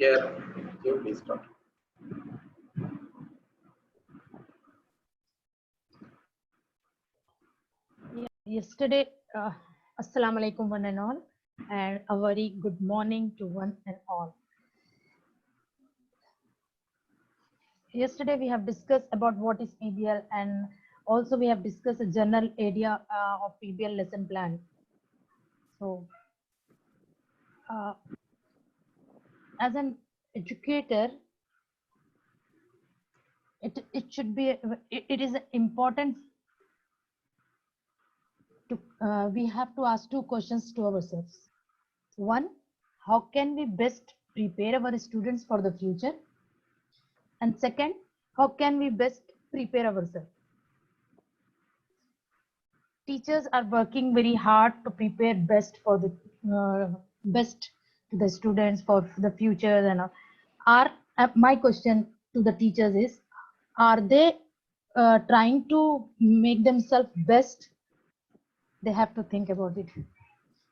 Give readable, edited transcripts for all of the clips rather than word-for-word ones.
Yeah, you please start. Yesterday, Assalamu alaikum one and all, and a very good morning to one and all. Yesterday we have discussed about what is PBL, and also we have discussed a general area of PBL lesson plan. So, as an educator, it should be it is important to we have to ask two questions to ourselves. One, how can we best prepare our students for the future? And second, how can we best prepare ourselves? Teachers are working very hard to prepare best for the best to the students for the future and all. Are my question to the teachers is, are they trying to make themselves best? They have to think about it.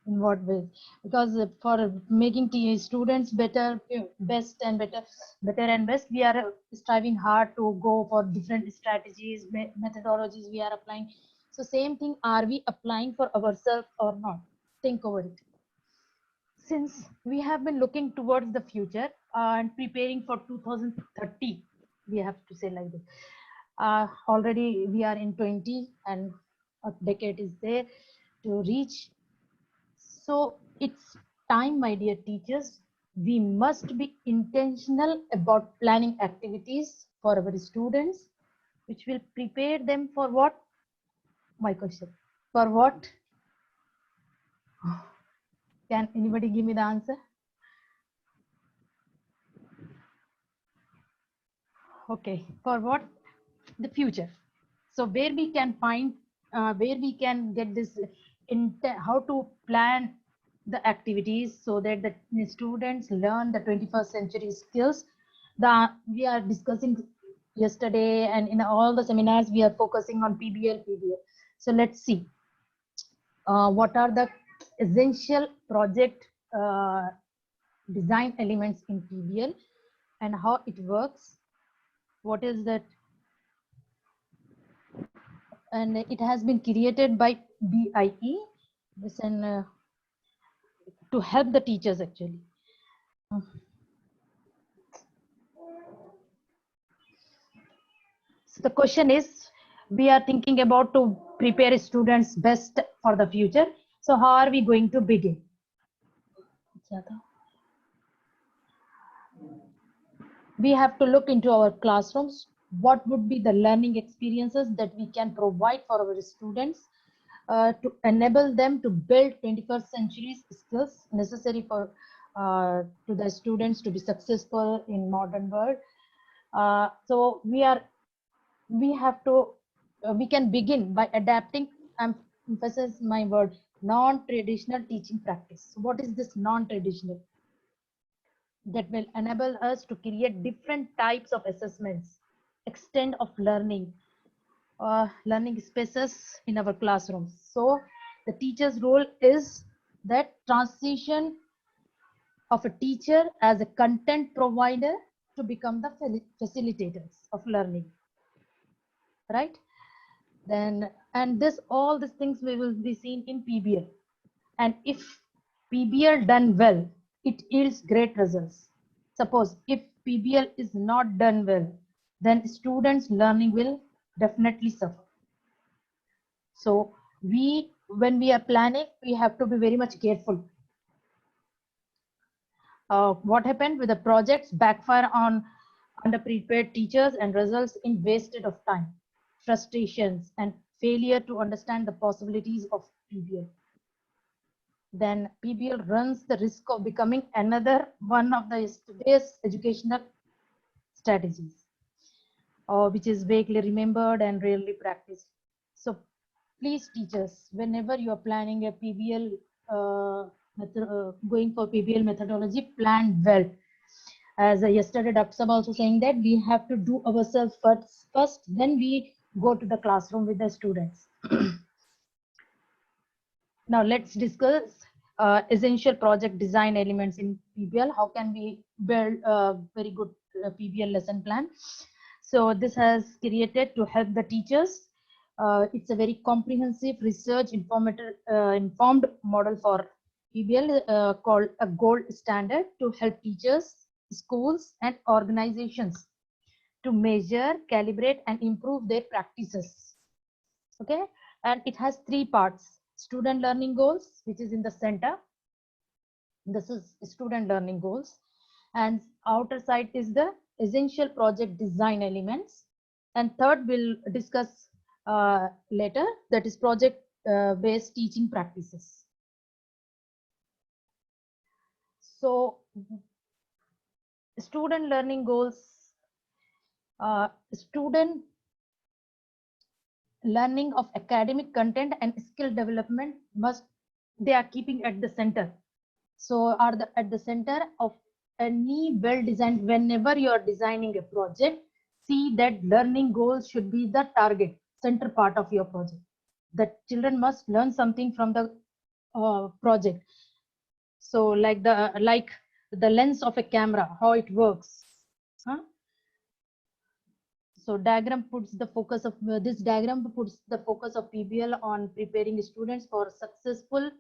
In what way? Because for making students better, best and better and best, we are striving hard to go for different strategies, methodologies we are applying. So same thing, are we applying for ourselves or not? Think over it. Since we have been looking towards the future and preparing for 2030, we have to say like this. Already we are in 20 and a decade is there to reach. So it's time, my dear teachers, we must be intentional about planning activities for our students, which will prepare them for what? My question. For what? Can anybody give me the answer? Okay, for what? The future. So where we can find, where we can get this, how to plan the activities so that the students learn the 21st century skills. We are discussing yesterday, and in all the seminars we are focusing on PBL. So let's see what are the essential project design elements in PBL and how it works. What is that? And it has been created by BIE, and to help the teachers actually. So the question is, we are thinking about to prepare students best for the future. So how are we going to begin? We have to look into our classrooms. What would be the learning experiences that we can provide for our students to enable them to build 21st century skills necessary for to the students to be successful in modern world. So we have to we can begin by adapting, emphasize my word, non-traditional teaching practice. So what is this non-traditional? That will enable us to create different types of assessments, extent of learning, learning spaces in our classrooms. So the teacher's role is that transition of a teacher as a content provider to become the facilitators of learning, right? Then, and this, all these things we will be seen in PBL. And if PBL done well, it yields great results. Suppose if PBL is not done well, then students' learning will definitely suffer. So when we are planning, we have to be very much careful. What happened with the projects backfire on underprepared teachers and results in wasted of time, frustrations, and failure to understand the possibilities of PBL. Then PBL runs the risk of becoming another one of the today's educational strategies, which is vaguely remembered and rarely practiced. So please, teachers, whenever you are planning a PBL, going for PBL methodology, plan well. As yesterday, Dr. Sab also saying that we have to do ourselves first, then we go to the classroom with the students. Now let's discuss essential project design elements in PBL. How can we build a very good PBL lesson plan? So this has created to help the teachers. It's a very comprehensive research informed model for PBL called a gold standard to help teachers, schools, and organizations to measure, calibrate, and improve their practices. Okay, and it has three parts: student learning goals, which is in the center. This is student learning goals, and outer side is the essential project design elements, and third we'll discuss later, that is project based teaching practices. So student learning goals, student learning of academic content and skill development must, they are keeping at the center. So are at the center of any well designed, whenever you are designing a project, see that learning goals should be the target center part of your project. That children must learn something from the project. So like the lens of a camera, how it works. Huh? So diagram puts the focus of this diagram puts the focus of PBL on preparing students for successful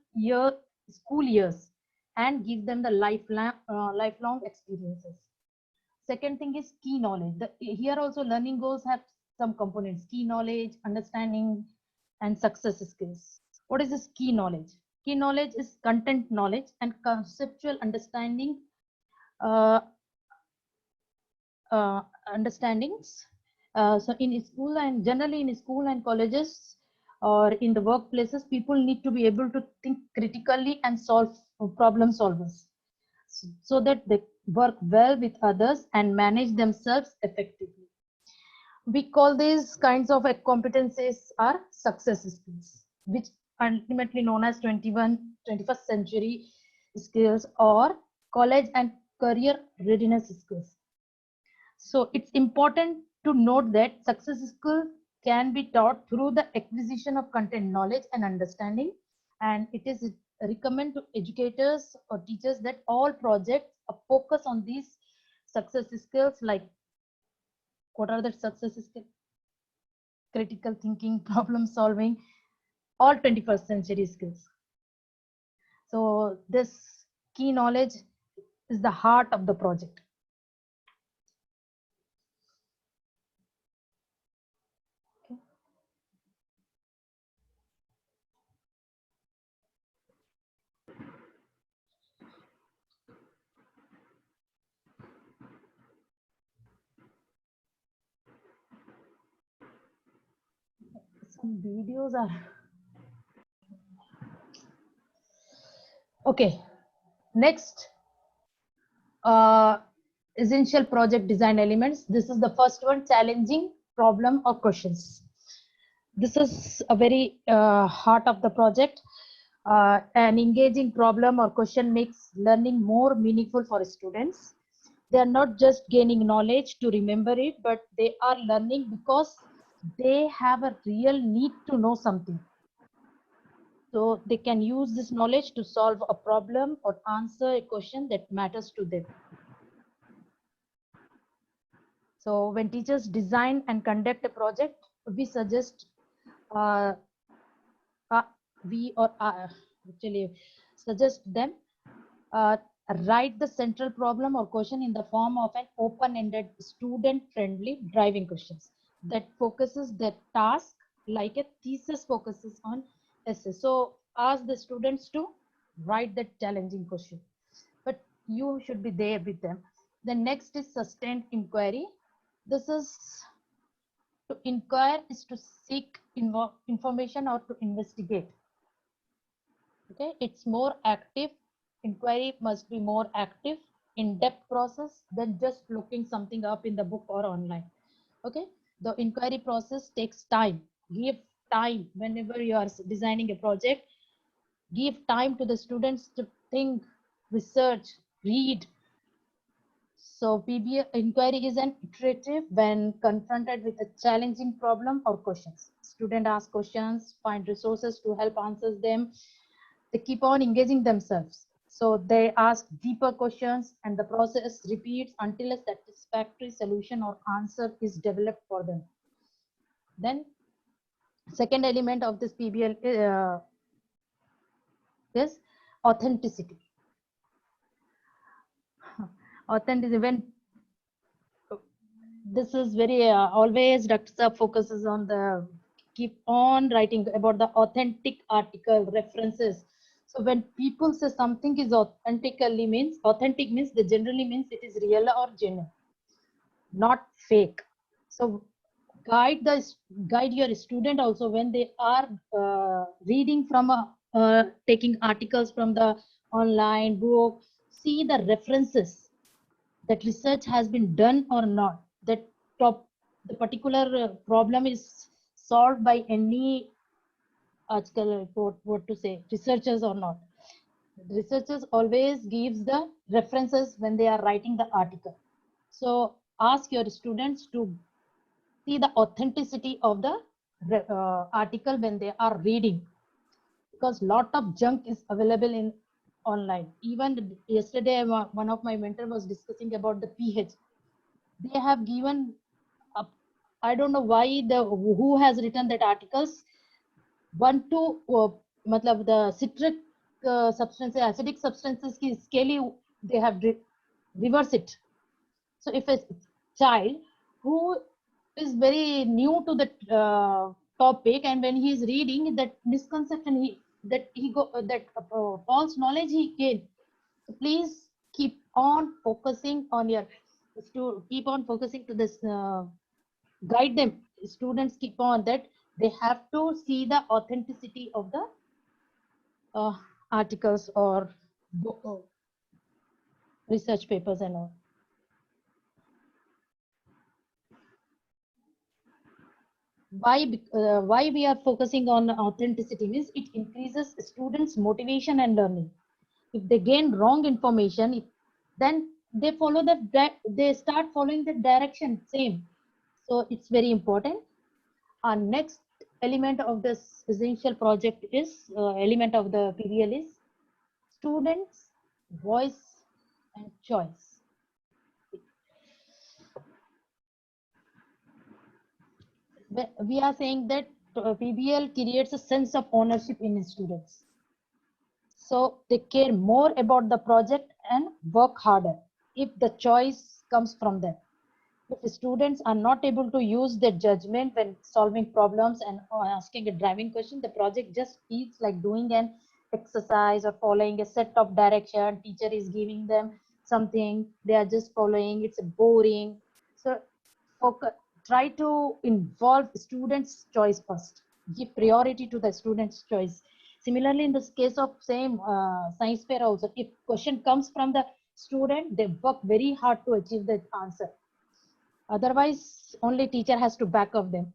school years and give them the lifelong experiences. Second thing is key knowledge. Here also learning goals have some components: key knowledge, understanding, and success skills. What is this key knowledge? Key knowledge is content knowledge and conceptual understanding. Uh, Understandings. So in school and generally in school and colleges or in the workplaces, people need to be able to think critically and solve problem solvers so that they work well with others and manage themselves effectively. We call these kinds of competencies are success skills, which ultimately known as 21st century skills or college and career readiness skills. So it's important to note that success skill can be taught through the acquisition of content knowledge and understanding. And it is recommend to educators or teachers that all projects focus on these success skills, like what are the success skills? Critical thinking, problem solving, all 21st century skills. So this key knowledge is the heart of the project. Some videos are okay. Next, essential project design elements. This is the first one: challenging problem or questions. This is a very heart of the project. An engaging problem or question makes learning more meaningful for students. They are not just gaining knowledge to remember it, but they are learning because they have a real need to know something. So they can use this knowledge to solve a problem or answer a question that matters to them. So when teachers design and conduct a project, we suggest uh, actually suggest them uh, write the central problem or question in the form of an open-ended, student-friendly driving questions that focuses the task like a thesis focuses on essay. So ask the students to write that challenging question, but you should be there with them. The next is sustained inquiry. This is to inquire is to seek information or to investigate. Okay, it's more active. Inquiry must be more active, in-depth process than just looking something up in the book or online. Okay, the inquiry process takes time. Give time whenever you are designing a project. Give time to the students to think, research, read. So PBL inquiry is an iterative when confronted with a challenging problem or questions. Student ask questions, find resources to help answer them, they keep on engaging themselves. So they ask deeper questions and the process repeats until a satisfactory solution or answer is developed for them. Then second element of this PBL is authenticity. Authenticity, when this is very always Dr. Saab focuses on the keep on writing about the authentic article references. So when people say something is authentically means authentic means they generally means it is real or genuine, not fake. So guide your student also when they are reading from taking articles from the online book. See the references, that research has been done or not, that the particular problem is solved by any what to say researchers or not. Researchers always gives the references when they are writing the article. So ask your students to see the authenticity of the article when they are reading, because lot of junk is available in online. Even yesterday one of my mentor was discussing about the pH. They have given up, I don't know why the who has written that articles, 1 to matlab the citric substances, acidic substances ki scale they have reverse it. So if a child who is very new to the topic, and when he is reading that misconception, that false knowledge he gained. So please keep on focusing on your keep on focusing to this, guide them. Students keep on that they have to see the authenticity of the articles or research papers and all. Why we are focusing on authenticity means it increases students motivation and learning. If they gain wrong information, then they follow they start following the direction same. So it's very important. Our next element of this essential project is element of the PBL is students voice and choice. We are saying that PBL creates a sense of ownership in students. So they care more about the project and work harder if the choice comes from them. If students are not able to use their judgment when solving problems and asking a driving question, the project just feels like doing an exercise or following a set of direction. Teacher is giving them something, they are just following. It's boring. So focus, try to involve students' choice first. Give priority to the students' choice. Similarly, in this case of same science fair also, if question comes from the student, they work very hard to achieve the answer. Otherwise, only teacher has to back up them.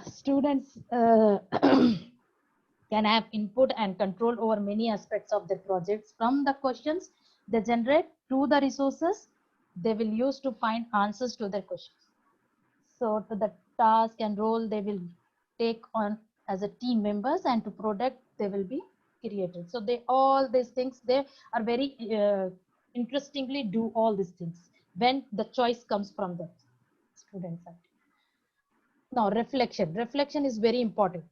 Students can have input and control over many aspects of their projects, from the questions they generate to the resources they will use to find answers to their questions. So to the task and role they will take on as a team members, and to product they will be created. So they all these things, they are very interestingly do all these things when the choice comes from the student side. Now reflection is very important.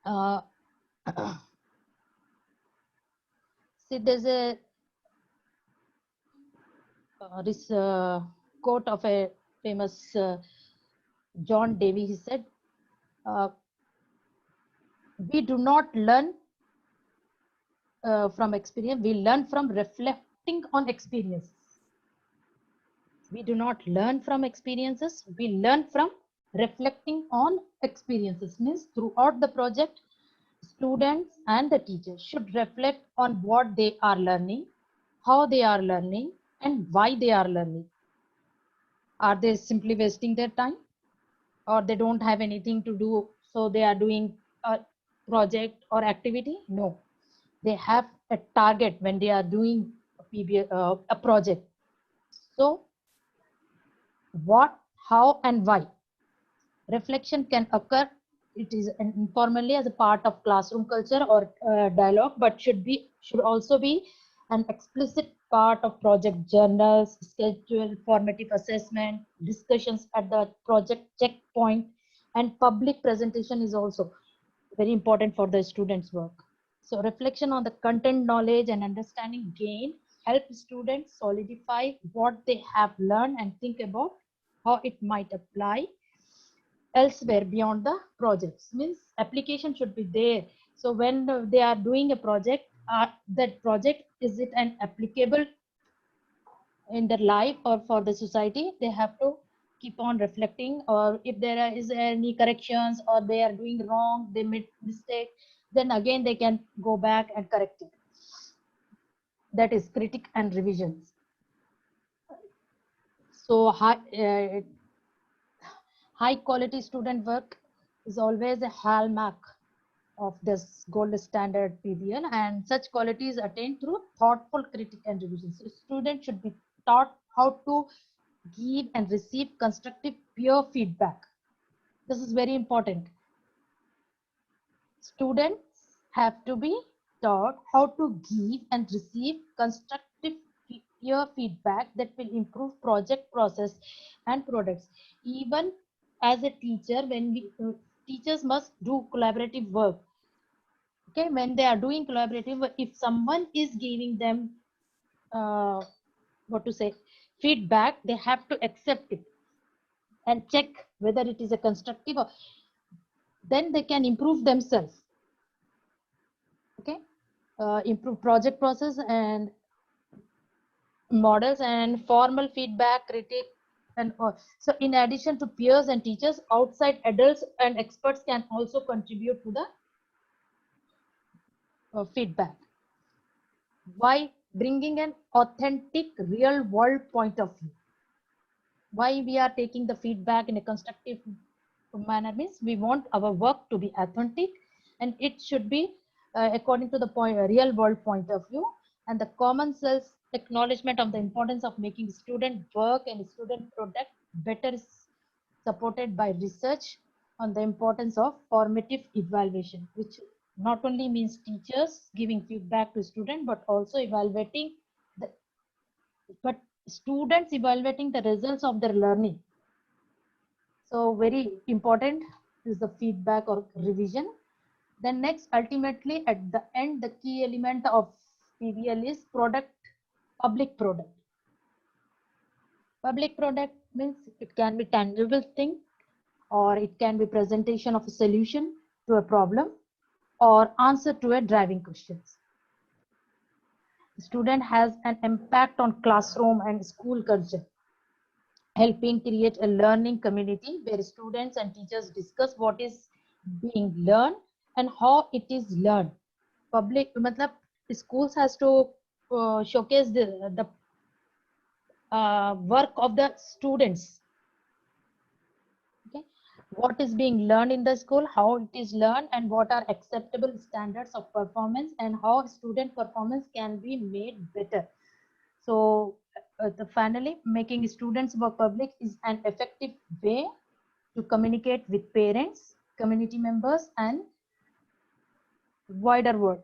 uh, See, there's a this quote of a famous John Davy. He said, uh, we do not learn from experience, we learn from reflecting on experiences. We do not learn from experiences, we learn from reflecting on experiences. Means throughout the project, students and the teachers should reflect on what they are learning, how they are learning, and why they are learning. Are they simply wasting their time, or they don't have anything to do, so they are doing a project or activity? No, they have a target when they are doing a project. So what, how, and why reflection can occur it is informally as a part of classroom culture or dialogue, but should also be an explicit part of project journals, schedule, formative assessment, discussions at the project checkpoint, and public presentation is also very important for the students' work. So reflection on the content, knowledge, and understanding gain help students solidify what they have learned and think about how it might apply elsewhere beyond the projects. Means application should be there. So when they are doing a project, that project, is it an applicable in their life or for the society? They have to keep on reflecting, or if there is any corrections or they are doing wrong, they made mistake, then again they can go back and correct it. That is critic and revisions. So high quality student work is always a hallmark of this gold standard PBL, and such qualities attained through thoughtful critique and revision. So students should be taught how to give and receive constructive peer feedback. This is very important. Students have to be taught how to give and receive constructive peer feedback that will improve project process and products. Even as a teacher, when teachers must do collaborative work. Okay, when they are doing collaborative, if someone is giving them what to say feedback, they have to accept it and check whether it is a constructive, or then they can improve themselves. Okay, improve project process and models and formal feedback, critique, and so in addition to peers and teachers, outside adults and experts can also contribute to the feedback. Why? Bringing an authentic real world point of view. Why we are taking the feedback in a constructive manner means we want our work to be authentic, and it should be according to the real world point of view, and the common sense acknowledgement of the importance of making student work and student product better is supported by research on the importance of formative evaluation, which not only means teachers giving feedback to student, but also evaluating the students evaluating the results of their learning. So very important is the feedback or revision. Then next, ultimately at the end, the key element of PBL is product, public product. Public product means it can be tangible thing, or it can be presentation of a solution to a problem or answer to a driving questions. The student has an impact on classroom and school culture, helping create a learning community where students and teachers discuss what is being learned and how it is learned. Public matlab schools has to showcase the work of the students. Okay, what is being learned in the school, how it is learned, and what are acceptable standards of performance, and how student performance can be made better. So finally, making students work public is an effective way to communicate with parents, community members, and wider world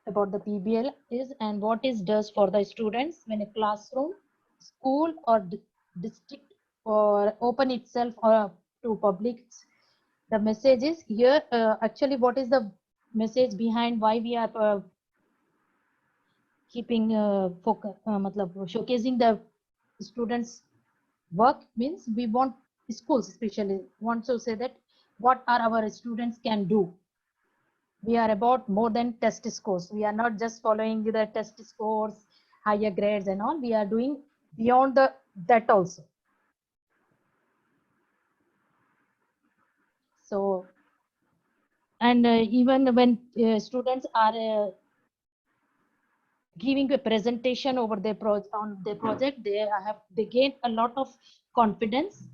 about the PBL is and what it does for the students when a classroom, school, or district or open itself or to public. The message is here. Actually, what is the message behind why we are keeping focus, showcasing the students' work means we want schools especially want to say that what are our students can do. We are about more than test scores. We are not just following the test scores, higher grades and all. We are doing beyond that also. So, and even when students are giving a presentation over their on their project, they gain a lot of confidence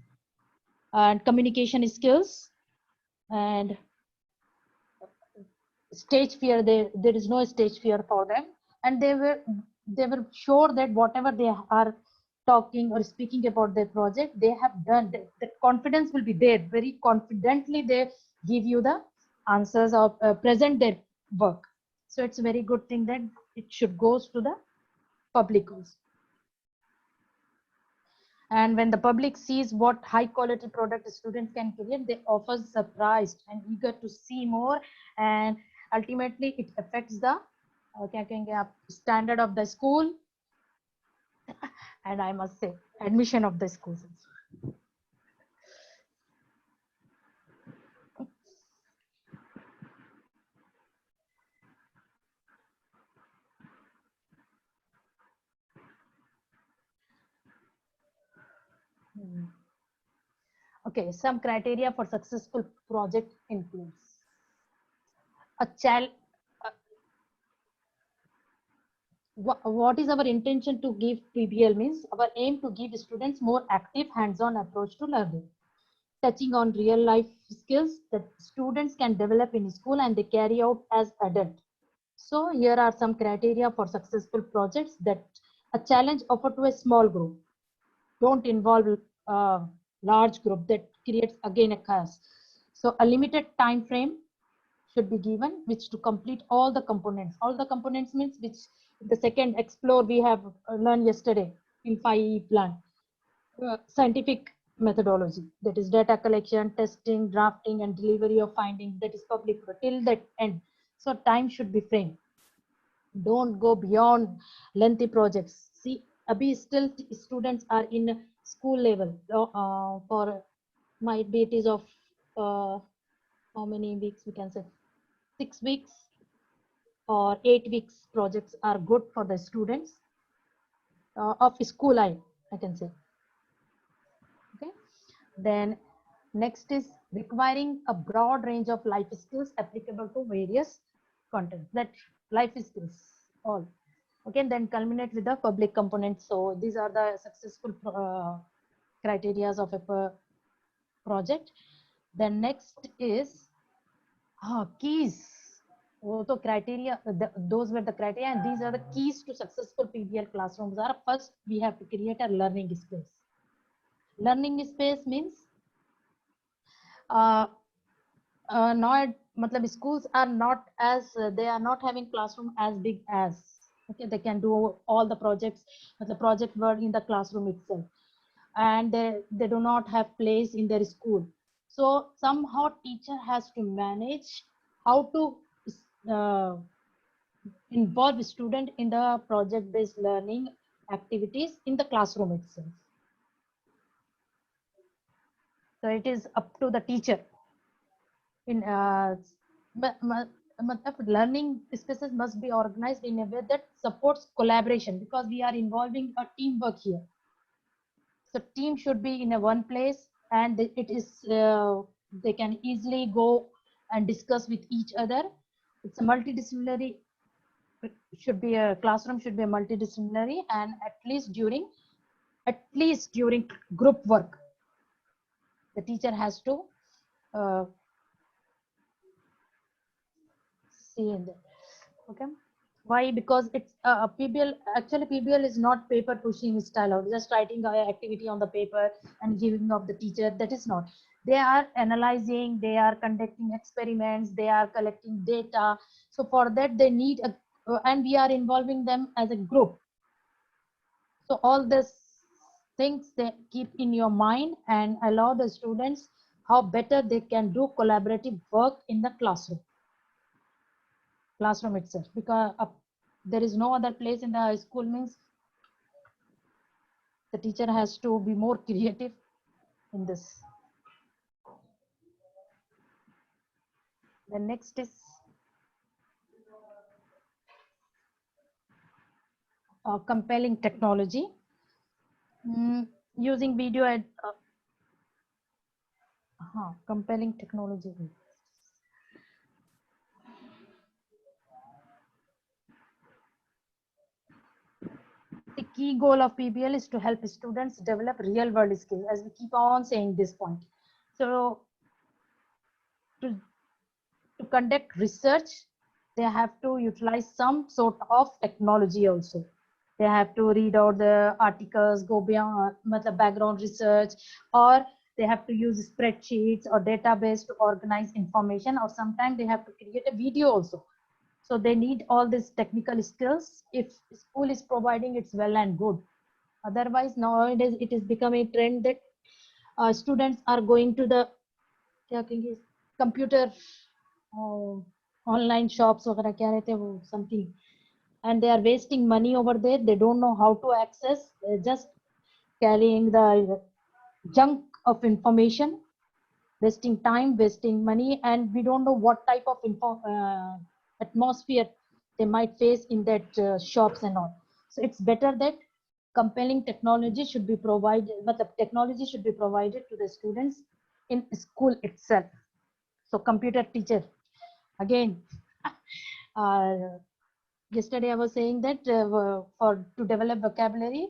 and communication skills, and stage fear, there is no stage fear for them, and they were sure that whatever they are talking or speaking about their project, they have done. The confidence will be there. Very confidently they give you the answers or present their work. So it's a very good thing that it should goes to the public also. And when the public sees what high quality product students can create, they often surprised and eager to see more, and ultimately it affects the क्या कहेंगे आप, standard of the school, and I must say admission of the schools. Okay, some criteria for successful project includes a child. What is our intention to give PBL means our aim to give students more active hands-on approach to learning, touching on real life skills that students can develop in school and they carry out as adult. So here are some criteria for successful projects: that a challenge offered to a small group, don't involve a large group, that creates again a chaos. So a limited time frame should be given which to complete all the components. All the components means which the second explore we have learned yesterday in 5E plan. Scientific methodology, that is data collection, testing, drafting and delivery of findings, that is public till that end. So time should be framed. Don't go beyond lengthy projects. See, abhi still students are in school level for might be it is of how many weeks we can say, 6 weeks or 8 weeks projects are good for the students of school I can say. Okay, then next is requiring a broad range of life skills applicable to various contents, that life skills all. Okay, then culminate with the public component. So these are the successful criteria of a project. Then next is keys. So criteria, those were the criteria, and these are the keys to successful PBL classrooms. Are first we have to create a learning space. Learning space means not matlab schools are not as they are not having classroom as big as, okay, they can do all the projects, the project work in the classroom itself, and they do not have place in their school. So somehow teacher has to manage how to involve student in the project based learning activities in the classroom itself. So it is up to the teacher in learning spaces must be organized in a way that supports collaboration, because we are involving a teamwork here. So team should be in a one place, and it is they can easily go and discuss with each other. It's a multidisciplinary, it should be a classroom should be a multidisciplinary, and at least during group work the teacher has to see in there. Okay, why? Because it's PBL, actually PBL is not paper pushing style or just writing an activity on the paper and giving of the teacher. That is not. They are analyzing, they are conducting experiments, they are collecting data. So for that they need a and we are involving them as a group. So all these things they keep in your mind and allow the students how better they can do collaborative work in the classroom itself, because there is no other place in the school means the teacher has to be more creative in this. The next is compelling technology. Using video and compelling technology. The key goal of PBL is to help students develop real world skills, as we keep on saying this point. So to conduct research, they have to utilize some sort of technology also. They have to read out the articles, go beyond background research, or they have to use spreadsheets or database to organize information, or sometimes they have to create a video also. So they need all these technical skills. If school is providing, it's well and good. Otherwise, nowadays it is becoming a trend that students are going to the computer online shops वगैरह क्या रहते हैं वो something, and they are wasting money over there. They don't know how to access. They're just carrying the junk of information, wasting time, wasting money, and we don't know what type of atmosphere they might face in that shops and all. So it's better that compelling technology should be provided, but the technology should be provided to the students in school itself. So computer teacher, again, yesterday I was saying that to develop vocabulary,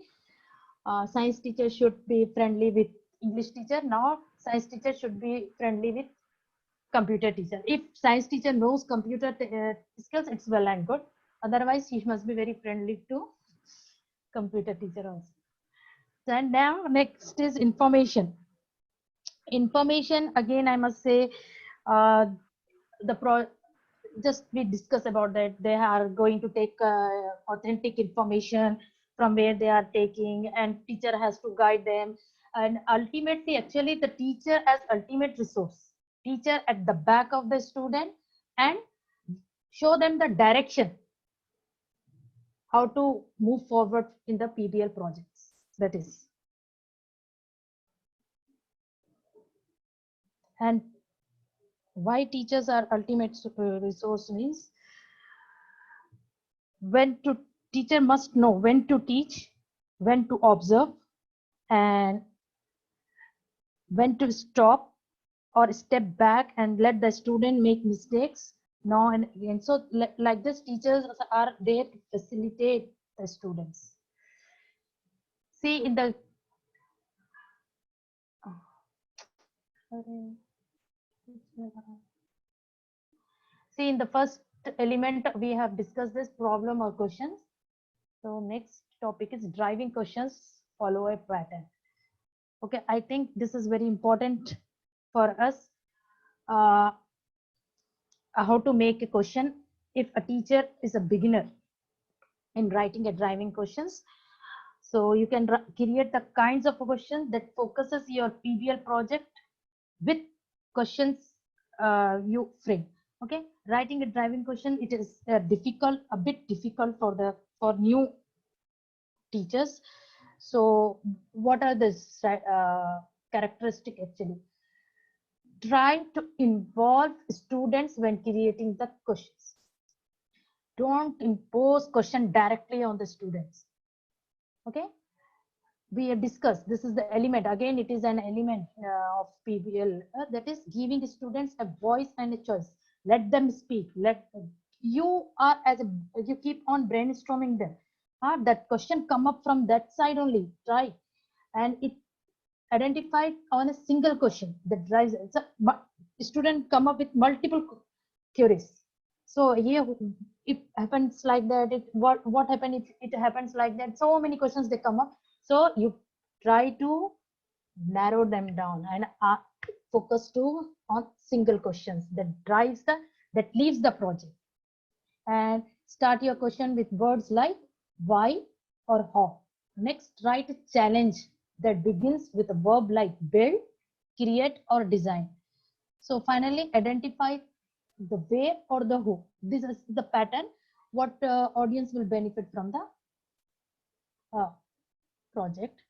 science teacher should be friendly with English teacher. Now science teacher should be friendly with computer teacher. If science teacher knows computer skills, it's well and good. Otherwise, he must be very friendly to computer teacher also. And now next is information. Information, again, I must say, just we discuss about that. They are going to take authentic information from where they are taking, and teacher has to guide them. And ultimately, actually, the teacher as ultimate resource, teacher at the back of the student, and show them the direction how to move forward in the PBL projects. That is. And why teachers are ultimate resource means teacher must know when to teach, when to observe, and when to stop or step back and let the student make mistakes now and again. So like this, teachers are there to facilitate the students. See in the first element, we have discussed this problem or questions. So next topic is driving questions, follow a pattern. Okay, I think this is very important for us. How to make a question if a teacher is a beginner in writing a driving questions. So you can create the kinds of questions that focuses your PBL project with questions you frame. Okay, writing a driving question, it is a bit difficult for new teachers. So what are the characteristic actually? Try to involve students when creating the questions. Don't impose question directly on the students. Okay, we have discussed this is the element, again it is an element of PBL, that is giving students a voice and a choice. Let them speak. You keep on brainstorming them. That question come up from that side only. Try, and it identified on a single question that drives it. So, student come up with multiple theories. So here it happens like that. What happened if it happens like that? So many questions they come up. So you try to narrow them down and focus on single questions that leaves the project. And start your question with words like why or how. Next, write a challenge that begins with a verb like build, create, or design. So finally, identify the where or the who. This is the pattern. What audience will benefit from the project.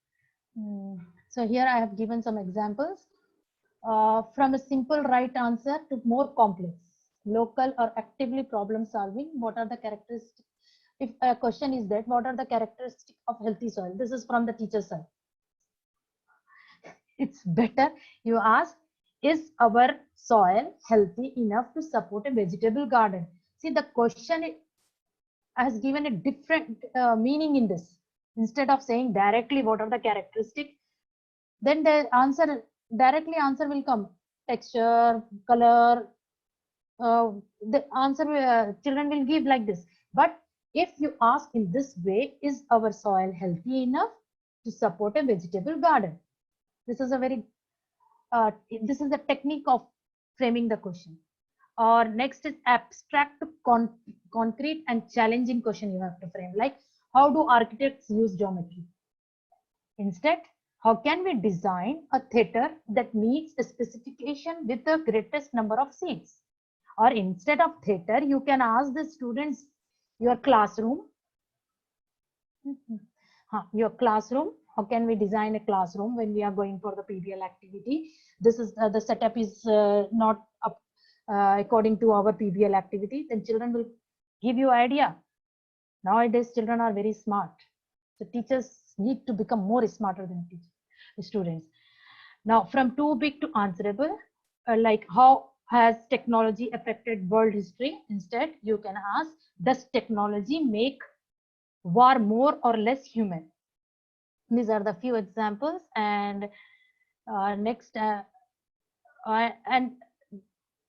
So here I have given some examples. From a simple right answer to more complex, local or actively problem solving. What are the characteristics? If a question is that, what are the characteristics of healthy soil? This is from the teacher side. It's better you ask, is our soil healthy enough to support a vegetable garden? See, the question has given a different meaning in this. Instead of saying directly what are the characteristics, then the answer will come. Texture, color, the answer children will give like this. But if you ask in this way, is our soil healthy enough to support a vegetable garden? This is a very this is the technique of framing the question. Or next is abstract to concrete and challenging question you have to frame, like how do architects use geometry? Instead, how can we design a theater that meets a specification with the greatest number of seats? Or instead of theater, you can ask the students, your classroom, how can we design a classroom when we are going for the PBL activity? This is the setup is not up according to our PBL activity. Then children will give you idea. Nowadays, children are very smart. So teachers need to become more smarter than students. Now, from too big to answerable, like how has technology affected world history? Instead, you can ask, does technology make war more or less human? These are the few examples. And next, and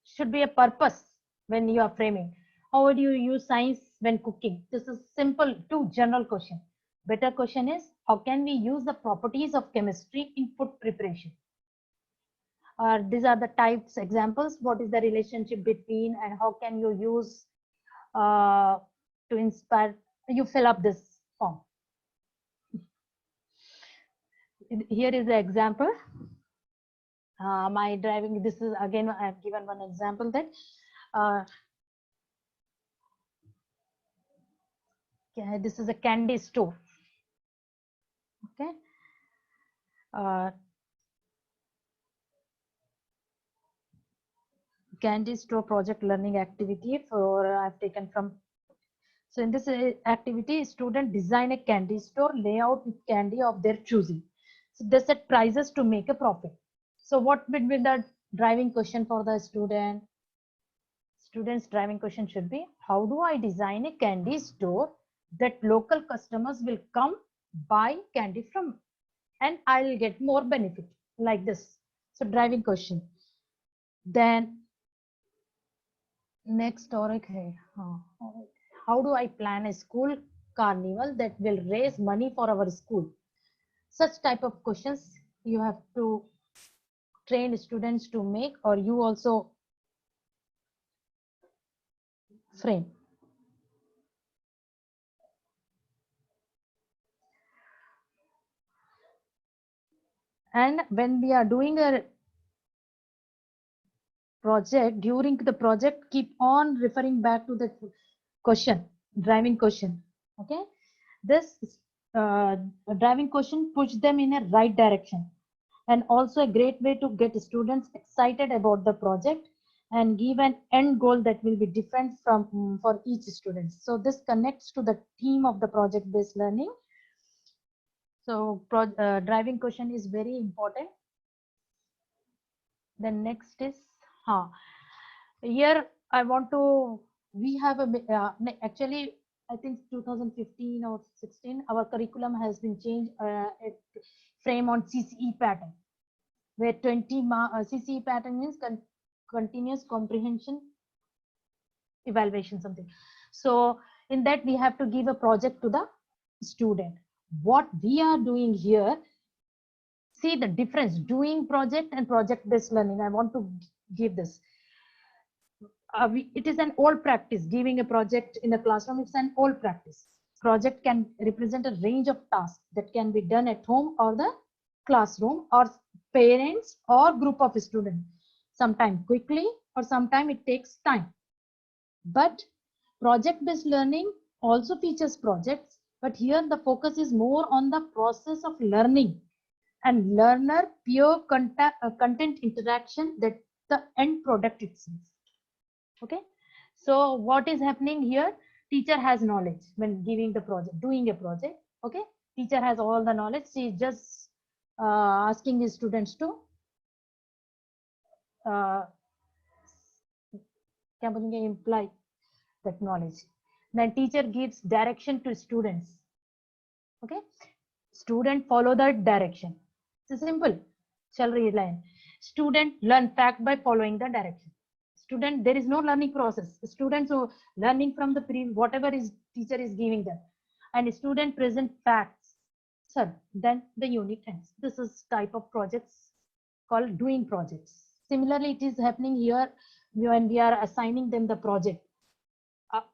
should be a purpose when you are framing. How would you use science when cooking? This is simple, too general question. Better question is, how can we use the properties of chemistry in food preparation? These are the types examples. What is the relationship between, and how can you use to inspire? You fill up this form. Here is the example. My driving, this is again, I have given one example that this is a candy store. Okay. Candy store project learning activity for I've taken from. So in this activity, student design a candy store layout with candy of their choosing. So they set prices to make a profit. So what would be the driving question for the student? Student's driving question should be, how do I design a candy store that local customers will come buy candy from and I'll get more benefit, like this. So driving question. Then next topic, how do I plan a school carnival that will raise money for our school? Such type of questions you have to train students to make, or you also frame. And when we are doing a project, during the project, keep on referring back to the question, driving question. Okay, this driving question push them in a right direction, and also a great way to get students excited about the project and give an end goal that will be different from for each student. So this connects to the theme of the project based learning. So driving question is very important. Then next is here I want to, we have a actually I think 2015 or 16 our curriculum has been changed, frame on CCE pattern, where 20 CCE pattern means continuous comprehension evaluation something. So in that we have to give a project to the student. What we are doing here, see the difference doing project and project based learning. I want to give this. It is an old practice. Giving a project in a classroom, it's an old practice. Project can represent a range of tasks that can be done at home or the classroom or parents or group of students. Sometimes quickly or sometimes it takes time. But project-based learning also features projects, but here the focus is more on the process of learning and learner peer content interaction that the end product itself. Okay, so what is happening here? Teacher has knowledge when giving the project, doing a project. Okay, teacher has all the knowledge. She is just asking his students to imply that knowledge. Then teacher gives direction to students. Okay, student follow that direction. It's simple. Shall rely. Student learn fact by following the direction. Student, there is no learning process. Students are learning from the whatever is teacher is giving them, and student present facts. Sir, then the unit ends. This is type of projects called doing projects. Similarly, it is happening here when we are assigning them the project.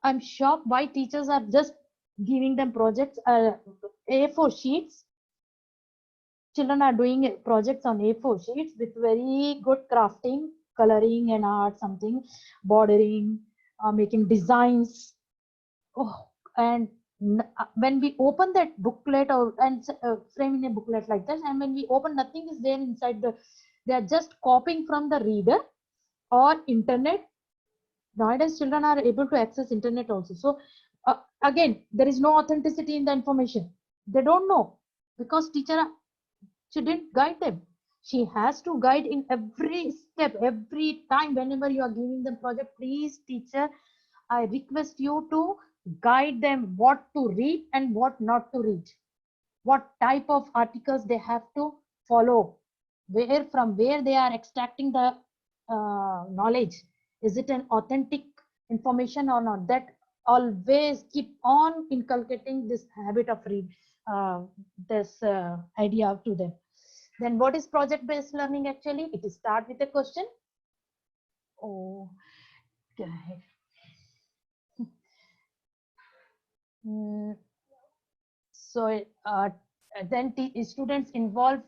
I'm shocked why teachers are just giving them projects, A4 sheets. Children are doing projects on A4 sheets with very good crafting, coloring and art, something, bordering, making designs. Oh, and when we open that booklet or framing a booklet like that, and when we open, nothing is there inside they are just copying from the reader or internet. Nowadays children are able to access internet also, so again there is no authenticity in the information. They don't know because teacher, she didn't guide them. She has to guide in every step, every time. Whenever you are giving them project, please teacher, I request you to guide them what to read and what not to read, what type of articles they have to follow, where from where they are extracting the knowledge. Is it an authentic information or not? That always keep on inculcating this habit of read, this idea to them. Then what is project based learning actually? It is start with a question. Oh, okay. So then students involve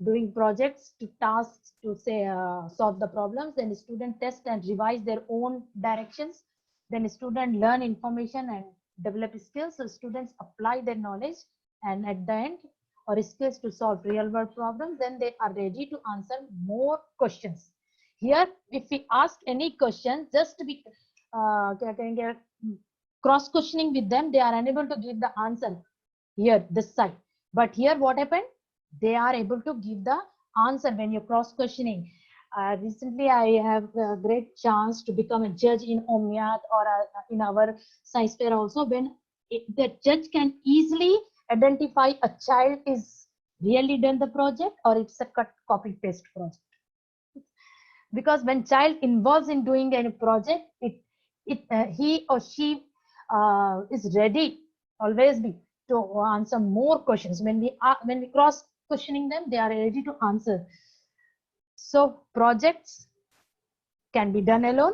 doing projects to tasks to say solve the problems. Then student test and revise their own directions. Then student learn information and develop skills. So students apply their knowledge, and at the end, or skills to solve real world problems. Then they are ready to answer more questions. Here, if we ask any question, just to be cross questioning with them, they are unable to give the answer here this side. But here what happened, they are able to give the answer when you're cross questioning. Recently I have a great chance to become a judge in OMNIAT or in our science fair also, when the judge can easily identify a child is really done the project or it's a cut copy paste project. Because when child involves in doing any project, he or she is ready always be to answer more questions. When we cross questioning them, they are ready to answer. So projects can be done alone,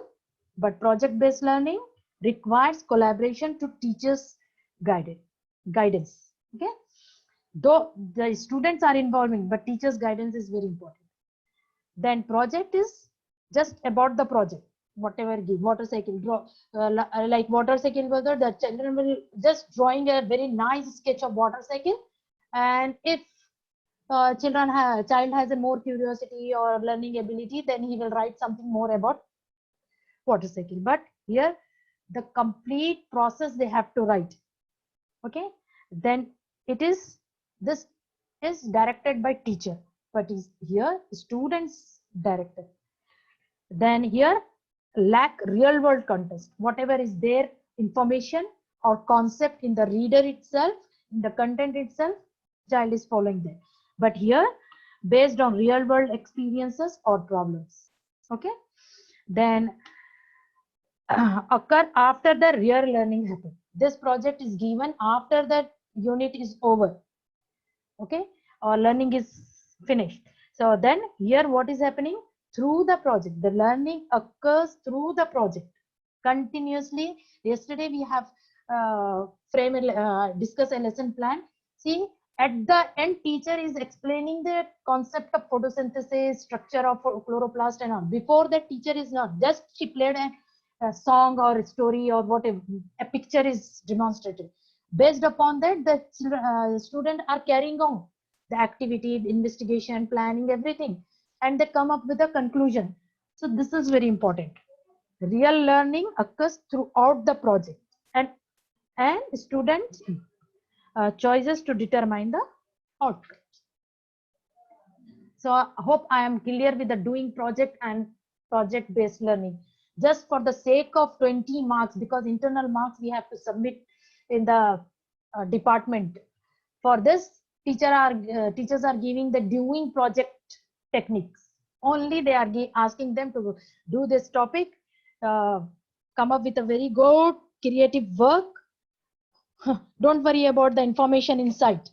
but project based learning requires collaboration to teachers guidance. Okay, though the students are involving, but teachers guidance is very important. Then project is just about the project, whatever give motorcycle draw, like motorcycle whether the children will just drawing a very nice sketch of motorcycle, and if child has a more curiosity or learning ability, then he will write something more about motorcycle. But here the complete process they have to write. Okay, then this is directed by teacher, but is here students directed. Then here lack real world context. Whatever is there information or concept in the reader itself, in the content itself, child is following that. But here based on real world experiences or problems. Okay, then occur after the real learning happen. This project is given after that unit is over. Okay, or learning is finished. So then here what is happening? Through the project, the learning occurs through the project continuously. Yesterday we have discussed a lesson plan. See, at the end teacher is explaining the concept of photosynthesis, structure of chloroplast and all. Before that teacher is not, just she played a song or a story or whatever, a picture is demonstrated. Based upon that, the student are carrying on the activity, the investigation, planning, everything, and they come up with a conclusion. So this is very important. Real learning occurs throughout the project, and students choices to determine the outcome. So I hope I am clear with the doing project and project based learning. Just for the sake of 20 marks, because internal marks we have to submit in the department. For this, teachers are giving the doing project techniques. Only they are asking them to do this topic, come up with a very good creative work. Don't worry about the information inside.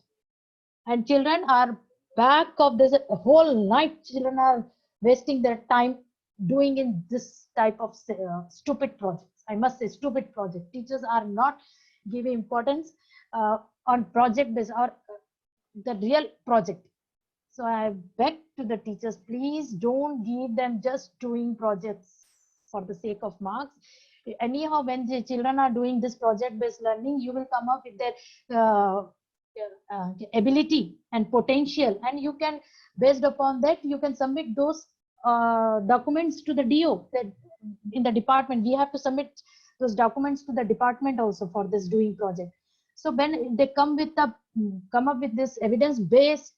And children are back of this whole night children are wasting their time doing in this type of stupid projects. I must say stupid project. Teachers are not giving importance on project based or the real project. So I beg to the teachers, please don't give them just doing projects for the sake of marks. Anyhow, when the children are doing this project based learning, you will come up with their ability and potential, and you can, based upon that, you can submit those documents to the DO. That in the department, we have to submit those documents to the department also for this doing project. So when they come up with this evidence based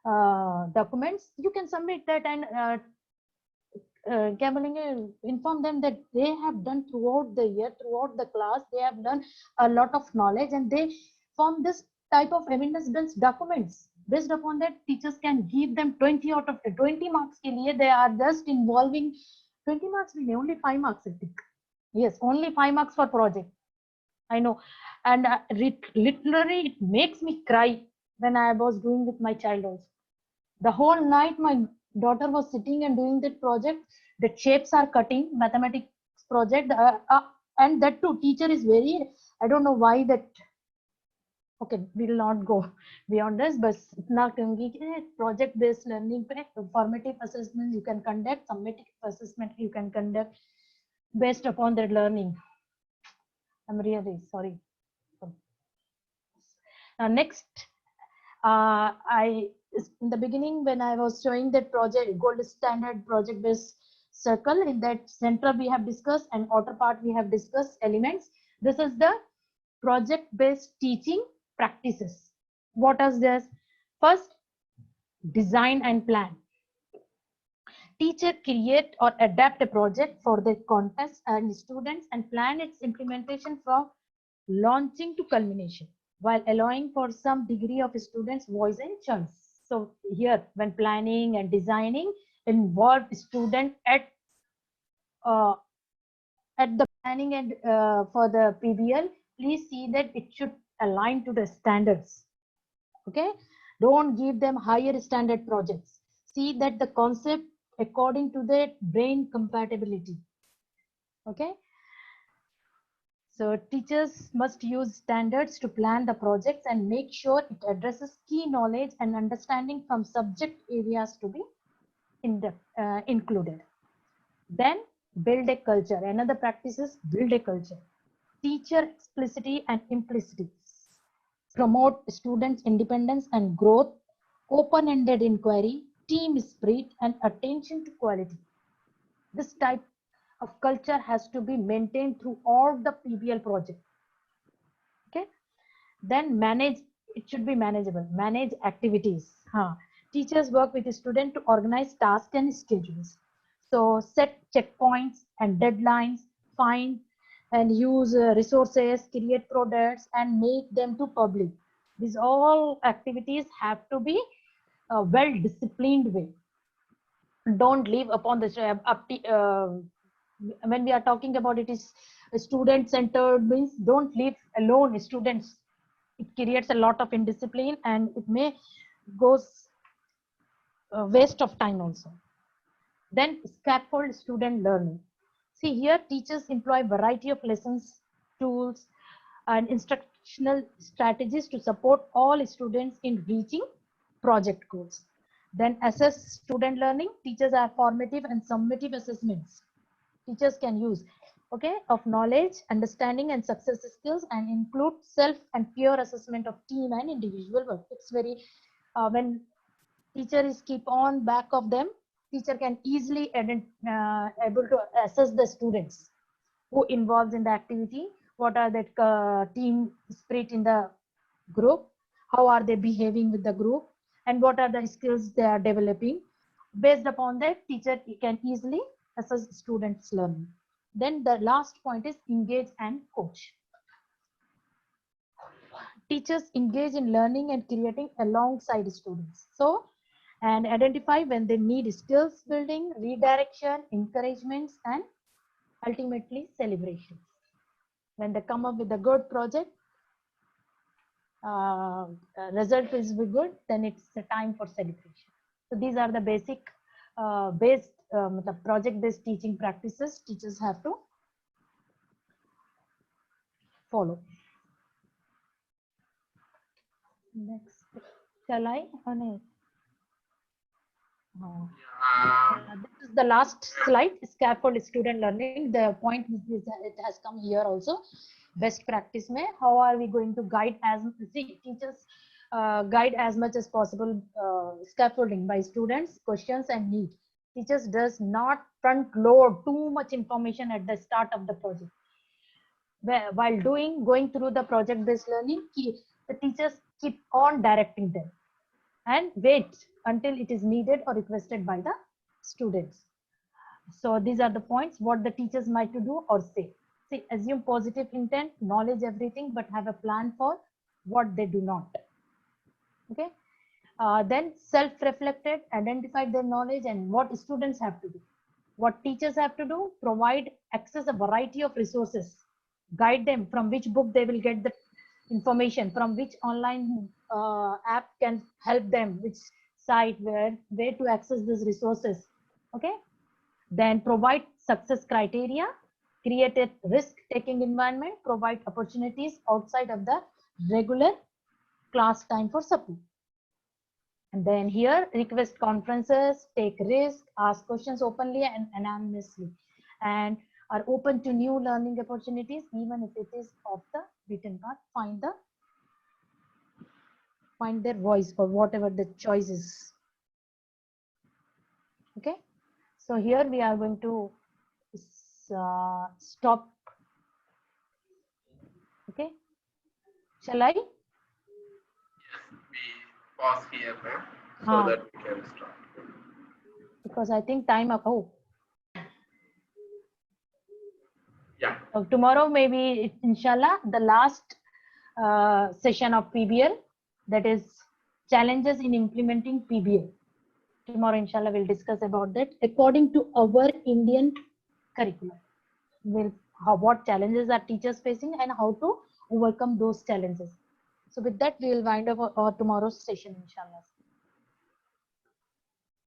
documents, you can submit that and inform them that they have done throughout the year, throughout the class, they have done a lot of knowledge, and they form this type of evidence-based documents. Based upon that, teachers can give them 20 out of 20 marks. Ke liye they are just involving 20 marks, only 5 marks, I think. Yes, only 5 marks for project. I know, and literally it makes me cry when I was doing with my child also. The whole night my daughter was sitting and doing that project. The shapes are cutting, mathematics project, and that too teacher is very, I don't know why that. Okay, we will not go beyond this, but now project based learning, formative assessment you can conduct, summative assessment you can conduct based upon their learning. I'm really sorry. Next, in the beginning when I was showing that project gold standard project based circle, in that center we have discussed and outer part we have discussed elements. This is the project based teaching practices. What is this? First, design and plan. Teacher create or adapt a project for the context and students and plan its implementation from launching to culmination, while allowing for some degree of students' voice and choice. So here, when planning and designing, involve student at the planning and for the PBL, please see that it should align to the standards. Okay, don't give them higher standard projects. See that the concept according to the brain compatibility. Okay. So teachers must use standards to plan the projects and make sure it addresses key knowledge and understanding from subject areas to be included. Then build a culture. Another practice is build a culture. Teacher explicitity and implicity. Promote students' independence and growth, open-ended inquiry, team spirit, and attention to quality. This type of culture has to be maintained through all the PBL project. Okay. Then manage, it should be manageable. Manage activities. Teachers work with the student to organize tasks and schedules. So set checkpoints and deadlines, find and use resources, create products, and make them to public. These all activities have to be a well-disciplined way. Don't leave upon the when we are talking about it is student centered, means don't leave alone students. It creates a lot of indiscipline and it may goes waste of time also. Then scaffold student learning. See here, teachers employ variety of lessons, tools, and instructional strategies to support all students in reaching project goals. Then assess student learning. Teachers are formative and summative assessments. Teachers can use, okay, of knowledge, understanding, and success skills, and include self and peer assessment of team and individual work. It's very when teacher is keep on back of them, teacher can easily able to assess the students who involved in the activity, what are the team spirit in the group, how are they behaving with the group, and what are the skills they are developing. Based upon that, teacher can easily assess students' learning. Then the last point is engage and coach. Teachers engage in learning and creating alongside students. So, and identify when they need skills building, redirection, encouragements, and ultimately celebrations. When they come up with a good project, result is be good, then it's a time for celebration. So these are the basic the project-based teaching practices teachers have to follow. Next, shall I? Oh, no. This is the last slide, scaffold student learning. The point is it has come here also. Best practice mein, how are we going to guide as teachers guide as much as possible scaffolding by students, questions and need. Teachers does not front load too much information at the start of the project. While going through the project based learning, the teachers keep on directing them and wait until it is needed or requested by the students. So these are the points what the teachers might to do or say. See, assume positive intent, knowledge everything, but have a plan for what they do not. Okay. Then self-reflected, identified their knowledge and what students have to do. What teachers have to do, provide access a variety of resources, guide them from which book they will get the information, from which online app can help them, which site, where to access these resources. Okay. Then provide success criteria, create a risk-taking environment, provide opportunities outside of the regular class time for support. And then here, request conferences, take risk, ask questions openly and anonymously, and are open to new learning opportunities, even if it is off the beaten path. Find their voice or whatever the choice is. Okay. So here we are going to stop. Okay. Shall I? Yes, we pause here, ma'am, so that we can start. Because I think time up. Oh. Yeah. So tomorrow maybe inshallah the last session of PBL, that is challenges in implementing PBL. Tomorrow inshallah we'll discuss about that according to our Indian curriculum. What challenges are teachers facing and how to overcome those challenges. So with that we will wind up our tomorrow's session inshallah.